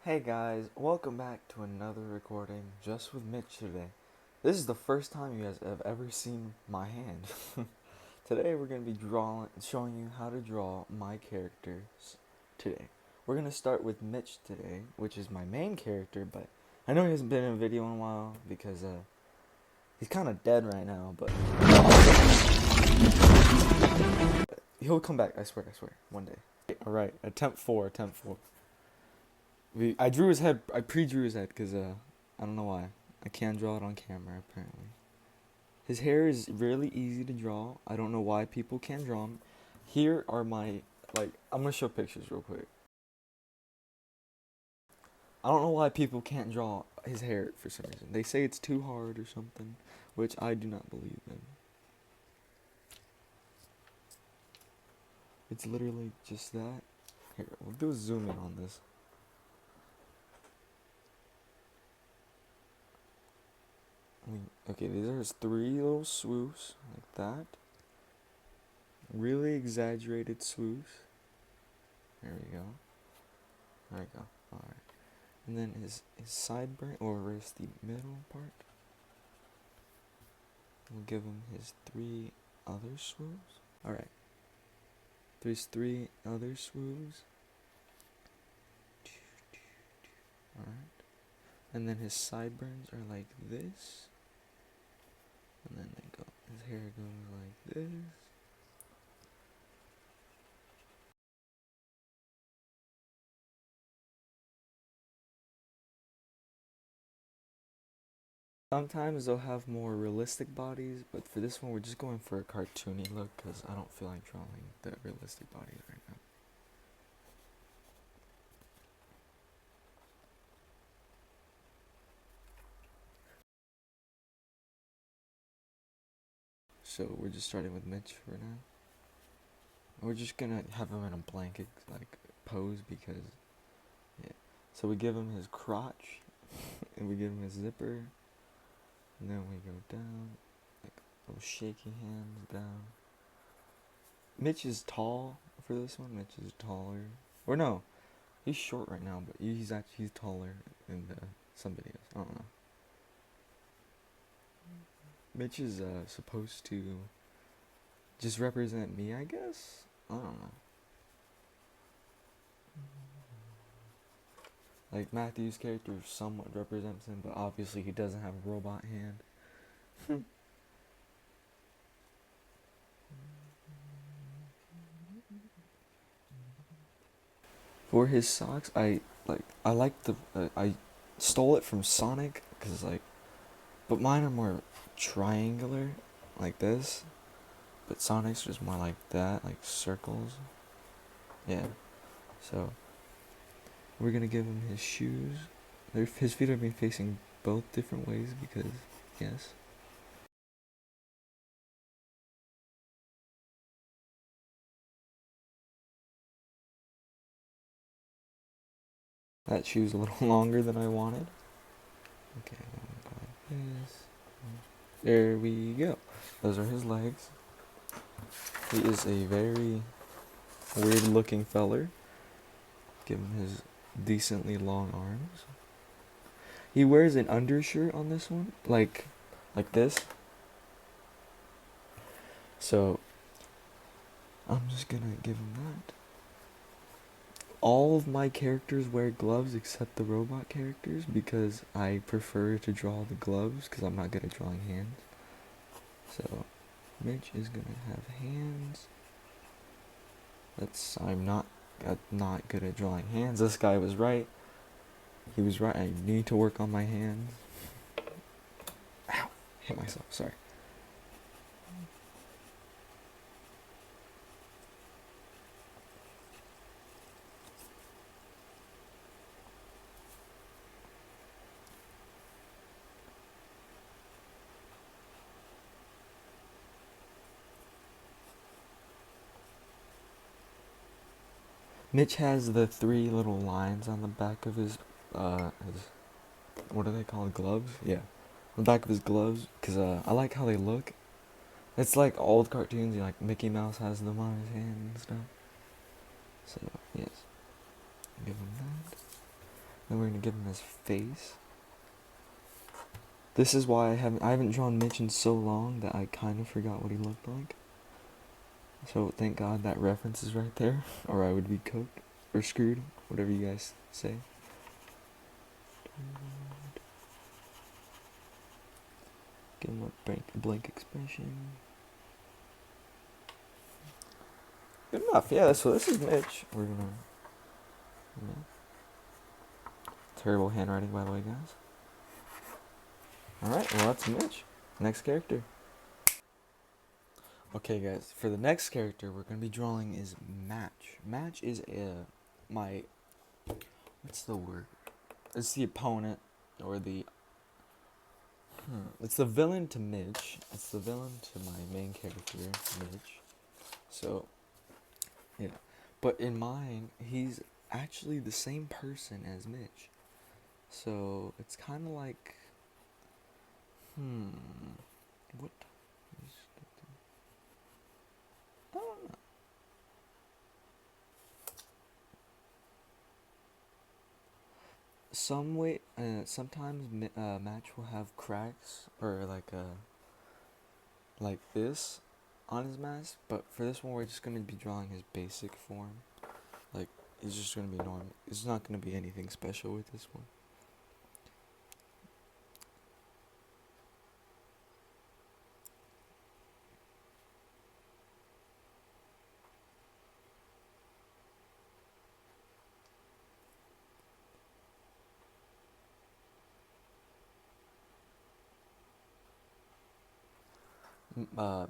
Hey guys, welcome back to another recording just with Mitch today. This is the first time you guys have ever seen my hand. Today we're going to be showing you how to draw my characters today. We're going to start with Mitch today, which is my main character, but I know he hasn't been in a video in a while because he's kind of dead right now, but he'll come back, I swear, one day. Alright, attempt 4. I drew his head. I pre-drew his head because I don't know why. I can't draw it on camera apparently. His hair is really easy to draw. I don't know why people can't draw him. Here are my I'm gonna show pictures real quick. I don't know why people can't draw his hair for some reason. They say it's too hard or something, which I do not believe in. It's literally just that. Here, we'll do a zoom in on this. Okay, these are his 3 little swoops, like that. Really exaggerated swoops. There we go. Alright. And then his sideburn, or where's the middle part? We'll give him his 3 other swoops. Alright. There's 3 other swoops. Alright. And then his sideburns are like this. And then his hair goes like this. Sometimes they'll have more realistic bodies, but for this one we're just going for a cartoony look because I don't feel like drawing the realistic bodies right now. So we're just starting with Mitch for now. We're just gonna have him in a blanket pose because yeah. So we give him his crotch and we give him his zipper. And then we go down, like little shaky hands down. Mitch is tall for this one. Mitch is taller. Or no, he's short right now, but he's taller in some videos. I don't know. Mitch is supposed to just represent me, I guess. I don't know. Like Matthew's character somewhat represents him, but obviously he doesn't have a robot hand. For his socks, I stole it from Sonic but mine are more triangular, like this. But Sonic's just more like that, like circles. Yeah. So we're gonna give him his shoes. His feet are being facing both different ways because yes. That shoe's a little longer than I wanted. Okay, like this. There we go. Those are his legs. He is a very weird looking feller. Give him his decently long arms. He wears an undershirt on this one, like this. So I'm just gonna give him that. All of my characters wear gloves except the robot characters because I prefer to draw the gloves because I'm not good at drawing hands. So Mitch is gonna have hands. I'm not good at drawing hands. This guy was right. He was right. I need to work on my hands. Ow! Hit myself. Sorry. Mitch has the 3 little lines on the back of his what are they called? Gloves? Yeah. On the back of his gloves, because I like how they look. It's like old cartoons, like Mickey Mouse has them on his hand and stuff. So, yes. Give him that. Then we're gonna give him his face. This is why I haven't drawn Mitch in so long that I kind of forgot what he looked like. So thank God that reference is right there, or I would be cooked or screwed, whatever you guys say. Give him a blank expression. Good enough. Yeah. So this is Mitch. We're gonna. Yeah. Terrible handwriting, by the way, guys. All right. Well, that's Mitch. Next character. Okay, guys. For the next character we're gonna be drawing is Match. Match is my. What's the word? It's the opponent, or the. It's the villain to Mitch. It's the villain to my main character, Mitch. So, yeah. But in mine, he's actually the same person as Mitch. So it's kind of like, what? I don't know. Sometimes Match will have cracks or like this on his mask, but for this one we're just gonna be drawing his basic form. Like it's just gonna be normal. It's not gonna be anything special with this one.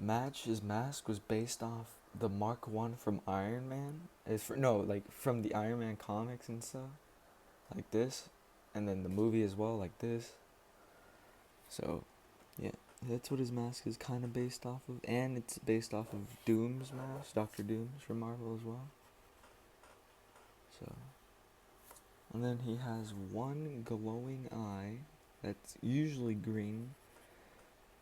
Match's mask was based off the Mark One from Iron Man. From the Iron Man comics and stuff, like this, and then the movie as well, like this. So, yeah, that's what his mask is kind of based off of, and it's based off of Doom's mask, Doctor Doom's from Marvel as well. So, and then he has one glowing eye that's usually green.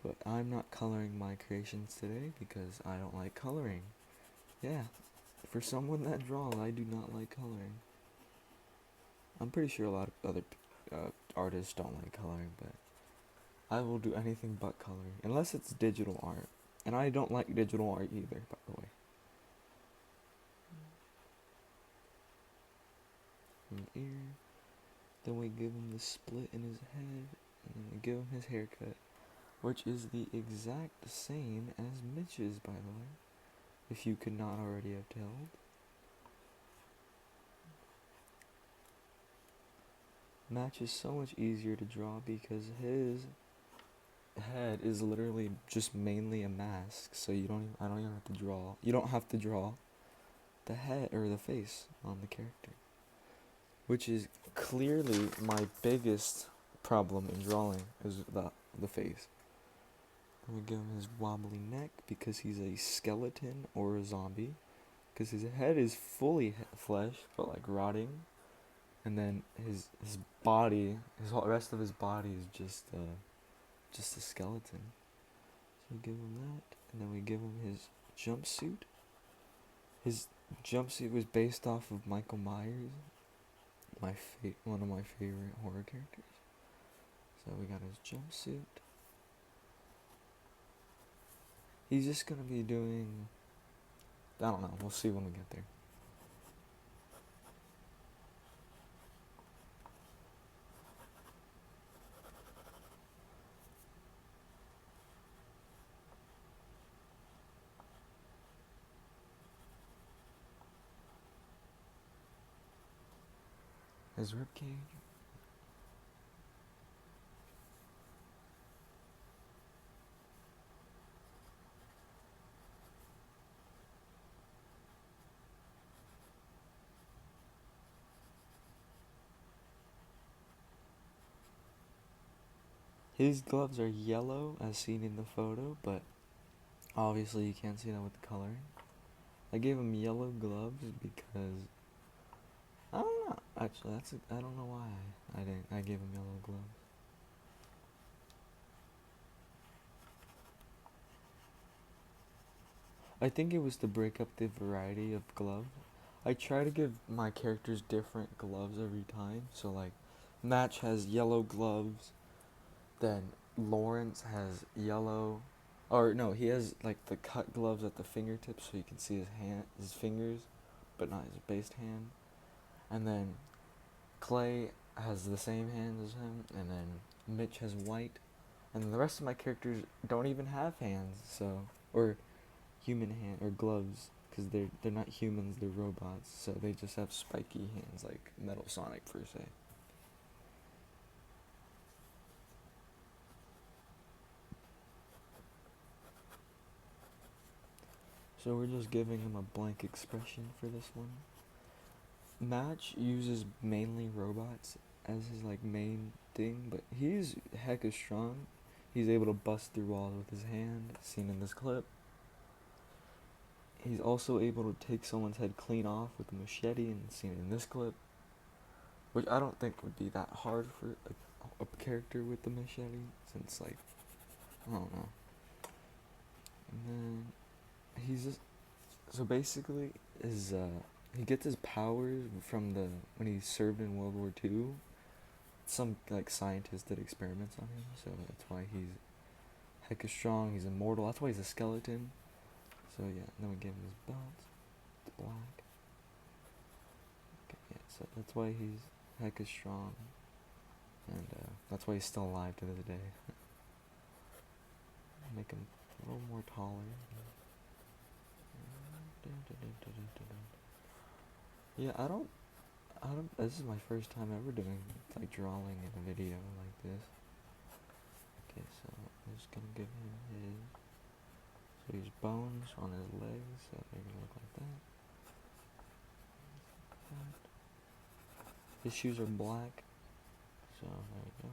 But I'm not coloring my creations today because I don't like coloring. Yeah, for someone that draws, I do not like coloring. I'm pretty sure a lot of other artists don't like coloring, but I will do anything but coloring, unless it's digital art. And I don't like digital art either, by the way. An ear. Then we give him the split in his head, and then we give him his haircut, which is the exact same as Mitch's, by the way, if you could not already have told. Match is so much easier to draw because his head is literally just mainly a mask, so I don't even have to draw. You don't have to draw the head or the face on the character, which is clearly my biggest problem in drawing is the face. I'm gonna give him his wobbly neck because he's a skeleton or a zombie, because his head is fully flesh but like rotting, and then his body, his whole rest of his body is just a skeleton. So we give him that, and then we give him his jumpsuit. His jumpsuit was based off of Michael Myers, one of my favorite horror characters. So we got his jumpsuit. He's just gonna be doing, I don't know, we'll see when we get there. His ribcage. His gloves are yellow as seen in the photo, but obviously you can't see that with the coloring. I gave him yellow gloves because I don't know. Actually, I don't know why I gave him yellow gloves. I think it was to break up the variety of glove. I try to give my characters different gloves every time. So like, Match has yellow gloves. Then Lawrence has yellow, or no, he has like the cut gloves at the fingertips, so you can see his fingers, but not his based hand. And then Clay has the same hands as him, and then Mitch has white, and the rest of my characters don't even have hands, so or human hand or gloves, because they're not humans, they're robots, so they just have spiky hands like Metal Sonic per se. So we're just giving him a blank expression for this one. Match uses mainly robots as his like main thing, but he's hecka strong. He's able to bust through walls with his hand, seen in this clip. He's also able to take someone's head clean off with a machete, and seen in this clip, which I don't think would be that hard for a character with the machete, since like I don't know. And then he's just so basically he gets his powers from the when he served in World War II. Some like scientist did experiments on him, so that's why he's hecka strong. He's immortal. That's why he's a skeleton. So yeah, and then we give him his belt. It's black. Okay, yeah, so that's why he's hecka strong, and that's why he's still alive to this day. Make him a little more taller. Yeah, I don't. This is my first time ever doing like drawing in a video like this. Okay, so I'm just gonna give him his. So he's bones on his legs, so they're gonna look like that. His shoes are black, so there we go.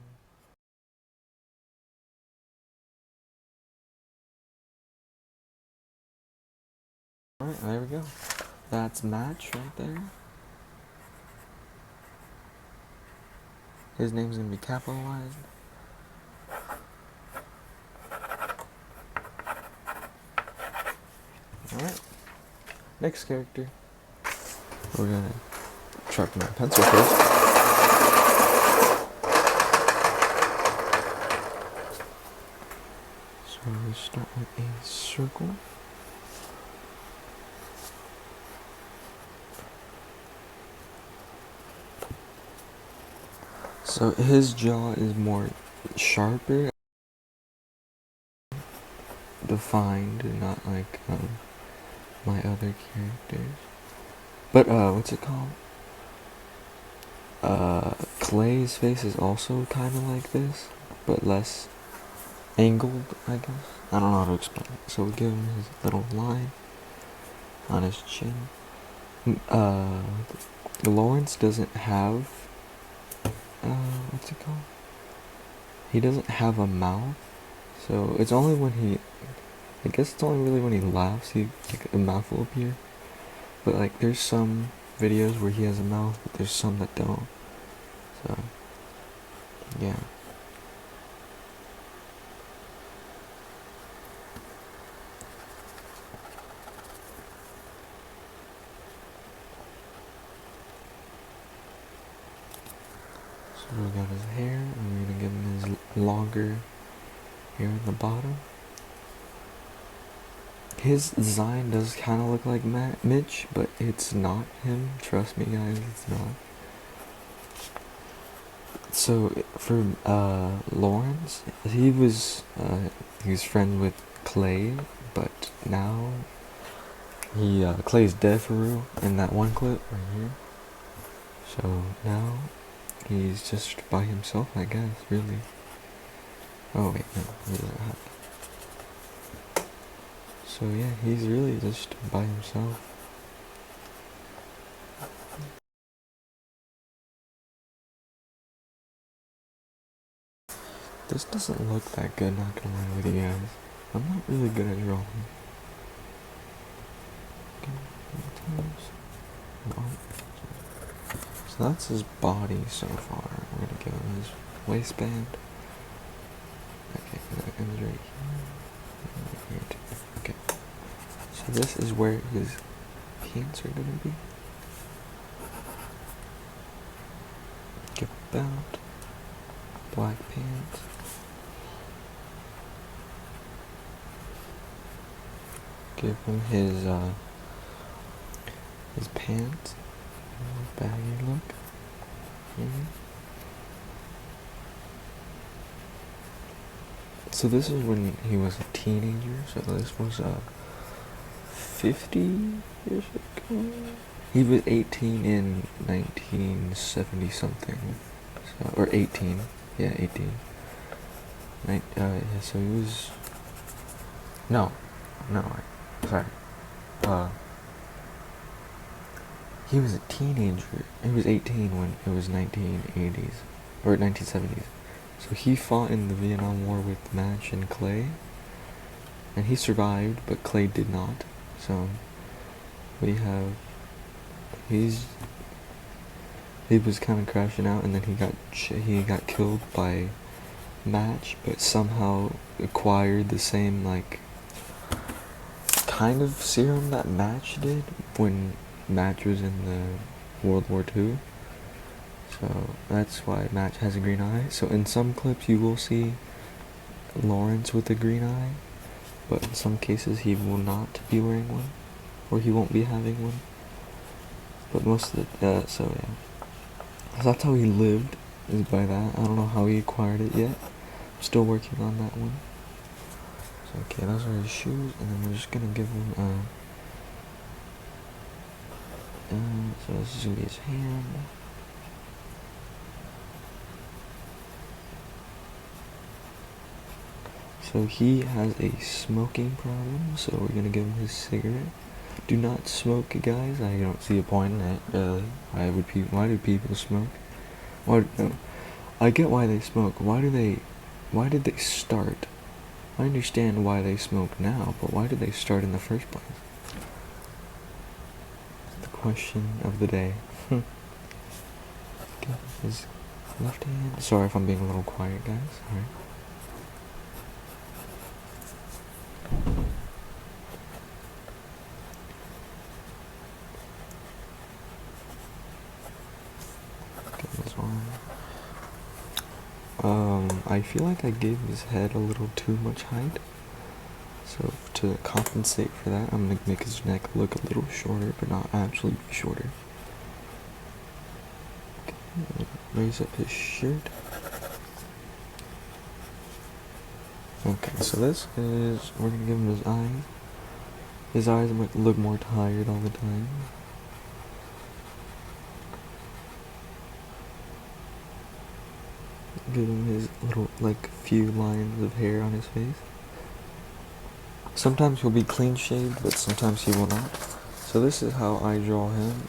Alright, there we go. That's Match right there. His name's gonna be capitalized. Alright. Next character. We're gonna sharpen our pencil first. So we start with a circle. So his jaw is more sharper, defined, not like my other characters. But what's it called? Clay's face is also kind of like this, but less angled, I guess. I don't know how to explain it. So we give him his little line on his chin. Lawrence doesn't have, what's it called? He doesn't have a mouth, so it's only when I guess it's only really when he laughs, like a mouth will appear. But like, there's some videos where he has a mouth, but there's some that don't. So, yeah. So we got his hair, and we're gonna give him his longer hair in the bottom. His design does kind of look like Mitch, but it's not him. Trust me, guys, it's not. So for Lawrence, he was friends with Clay, but now Clay's dead for real in that one clip right here. So now he's just by himself, I guess, really. Oh wait, no, he doesn't have. So yeah, he's really just by himself. This doesn't look that good, not gonna lie with you guys. I'm not really good at drawing. So that's his body so far. We're gonna give him his waistband. Okay, that ends right here. Okay. So this is where his pants are gonna be. belt, black pants. Give him his pants, baggy look. So this is when he was a teenager. So this was 50 years ago. He was 18 in 1970 something, so, or 18. Yeah, 18. Yeah, so he was. No, sorry. He was a teenager. He was 18 when it was 1980s or 1970s. So he fought in the Vietnam War with Match and Clay, and he survived, but Clay did not. So we have he was kind of crashing out, and then he got killed by Match, but somehow acquired the same like kind of serum that Match did when Match was in the World War II. So that's why Match has a green eye. So in some clips you will see Lawrence with a green eye, but in some cases he will not be wearing one, or he won't be having one. But most of the so yeah, so that's how he lived, is by that. I don't know how he acquired it yet. I'm still working on that one. So okay, those are his shoes, and then we're just gonna give him so this is gonna be his hand. So he has a smoking problem, so we're gonna give him his cigarette. Do not smoke, guys. I don't see a point in it, really. Why do people smoke? No, I get why they smoke. Why did they start? I understand why they smoke now, but why did they start in the first place? The question of the day. Okay, his left hand. Sorry if I'm being a little quiet, guys. Alright. I feel like I gave his head a little too much height, so to compensate for that, I'm gonna make his neck look a little shorter, but not actually be shorter. Okay, raise up his shirt. Okay, so this is, we're gonna give him his eyes. His eyes might look more tired all the time. Give him his little, like, few lines of hair on his face. Sometimes he'll be clean shaved, but sometimes he will not. So this is how I draw him.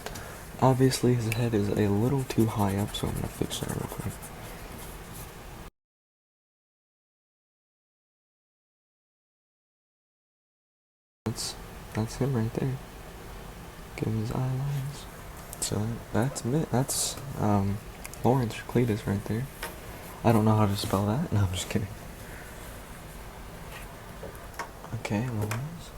Obviously his head is a little too high up, so I'm gonna fix that real quick. That's him right there. Give him his eye lines. So that's Lawrence Cletus right there. I don't know how to spell that. No, I'm just kidding. Okay, Lawrence.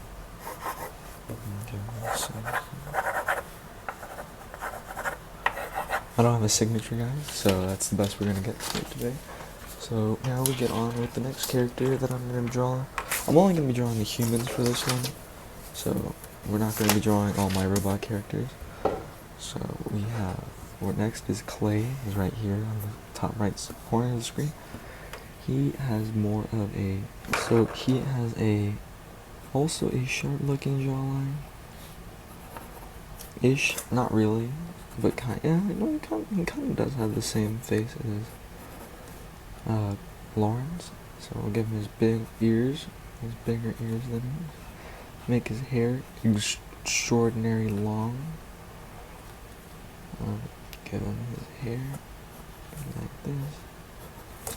I don't have a signature, guys, so that's the best we're gonna get for today. So now we get on with the next character that I'm gonna draw. I'm only gonna be drawing the humans for this one, so we're not gonna be drawing all my robot characters. So next is Clay. He's right here on the top right corner of the screen. He has more of he has also a sharp looking jawline. Ish, not really, but he kind of does have the same face as Lawrence. So we'll give him his big ears, his bigger ears than him. Make his hair extraordinary long. Give him his hair like this.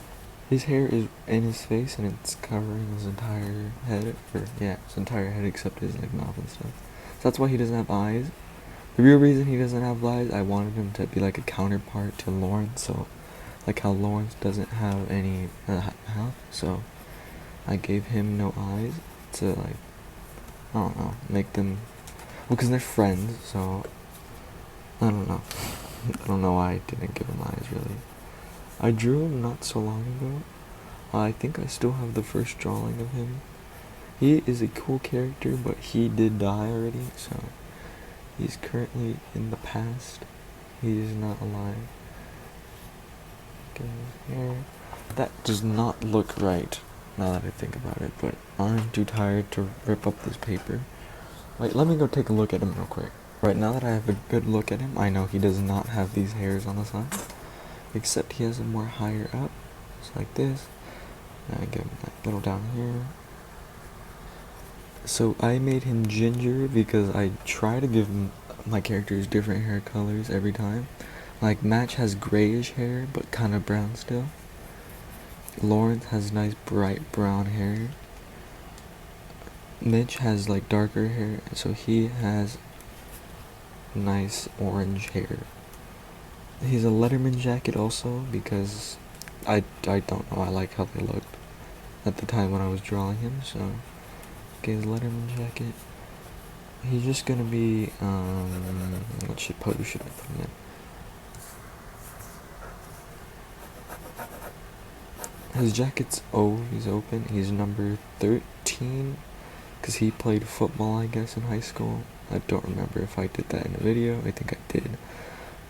His hair is in his face and it's covering his entire head, his entire head except his like mouth and stuff. So that's why he doesn't have eyes. The real reason he doesn't have eyes, I wanted him to be like a counterpart to Lawrence, so like how Lawrence doesn't have any mouth, so I gave him no eyes to like, I don't know, make them, well, because they're friends, so I don't know. I don't know why I didn't give him eyes, really. I drew him not so long ago. I think I still have the first drawing of him. He is a cool character, but he did die already, so he's currently in the past. He is not alive. Okay, here. That does not look right, now that I think about it, but I'm too tired to rip up this paper. Wait, let me go take a look at him real quick. Right, now that I have a good look at him, I know he does not have these hairs on the side, except he has them more higher up, just like this. Now I get him that little down here. So I made him ginger because I try to give my characters different hair colors every time. Like Match has grayish hair, but kind of brown still. Lawrence has nice bright brown hair. Mitch has like darker hair, so he has nice orange hair. He's a Letterman jacket also because I don't know, I like how they looked at the time when I was drawing him, so okay, his Letterman jacket. He's just gonna be what pose should I put him in? His jacket's he's open. He's number 13 because he played football, I guess, in high school. I don't remember if I did that in a video. I think I did.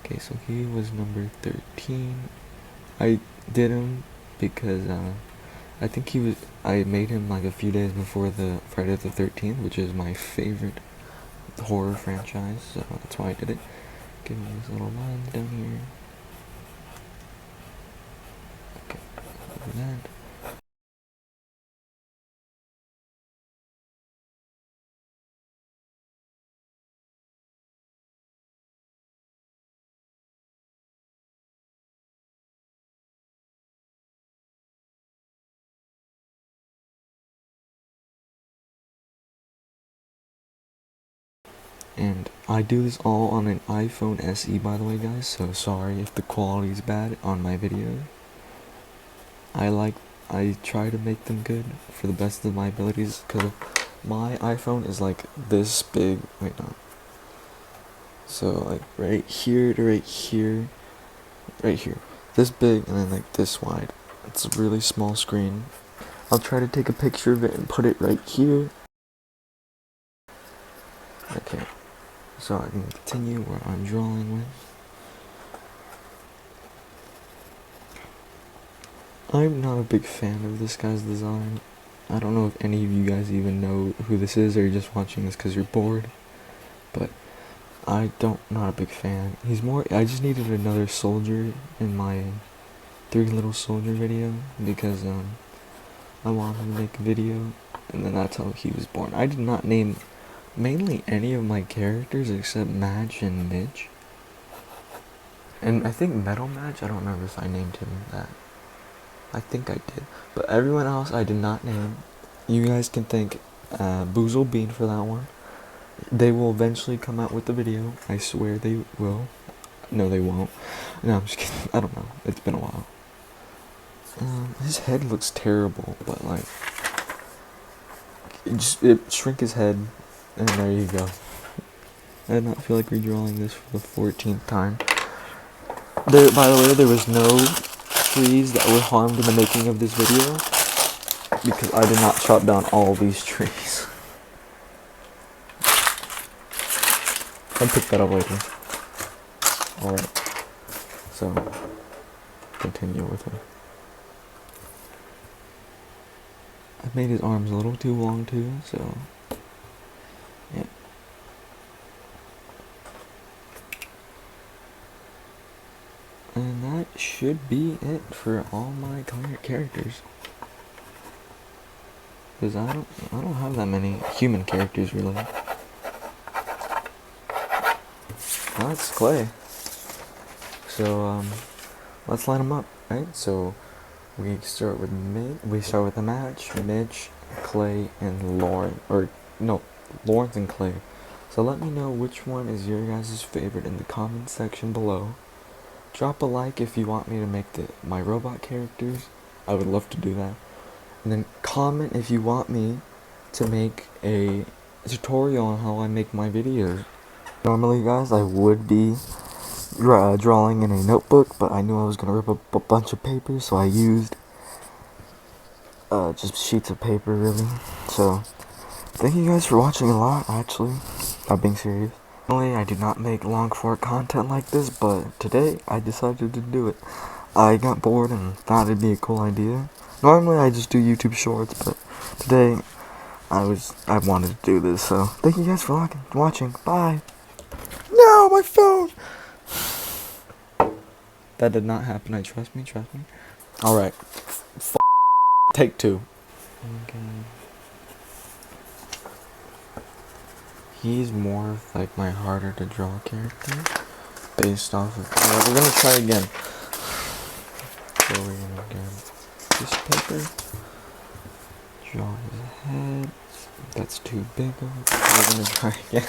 Okay, so he was number 13. I did him because I think I made him like a few days before the Friday the 13th, which is my favorite horror franchise, so that's why I did it. Give me these little lines down here. Okay, do that. And I do this all on an iPhone SE, by the way, guys, so sorry if the quality is bad on my videos. I try to make them good for the best of my abilities, because my iPhone is like this big. Wait, no. So like right here to right here, right here. This big and then like this wide. It's a really small screen. I'll try to take a picture of it and put it right here. Okay, so I can continue where I'm drawing with. I'm not a big fan of this guy's design. I don't know if any of you guys even know who this is, or you're just watching this because you're bored. But not a big fan. I just needed another soldier in my 3 Little Soldier video because I wanted to make a video, and then that's how he was born. I did not name mainly any of my characters except Match and Mitch. And I think Metal Match, I don't remember if I named him that. I think I did. But everyone else I did not name. You guys can thank Boozle Bean for that one. They will eventually come out with the video. I swear they will. No, they won't. No, I'm just kidding. I don't know. It's been a while. His head looks terrible, but like, it shrink his head, and there you go. I did not feel like redrawing this for the 14th time. By the way, there was no trees that were harmed in the making of this video because I did not chop down all these trees. I'll pick that up later. Alright, so continue with it. I made his arms a little too long too, so yeah. And that should be it for all my characters. Because I don't have that many human characters really. That's Clay. So let's line them up, right? So we start with the Match, Mitch, Clay, and Lauren. Or no, Lawrence and Clay. So let me know which one is your guys' favorite in the comment section below. Drop a like if you want me to make my robot characters. I would love to do that. And then comment if you want me to make a tutorial on how I make my videos. Normally, guys, I would be drawing in a notebook, but I knew I was gonna rip up a bunch of paper, so I used just sheets of paper, really. So thank you guys for watching a lot, actually. Not being serious. Normally, I do not make long form content like this, but today I decided to do it. I got bored and thought it'd be a cool idea. Normally, I just do YouTube Shorts, but today I wanted to do this. So thank you guys for watching. Bye. No, my phone. That did not happen. Trust me. All right. Take 2. Okay. He's more of like my harder to draw character based off of. Alright, we're gonna try again. So we're gonna grab this paper, draw his head. That's too big of it. We're gonna try again.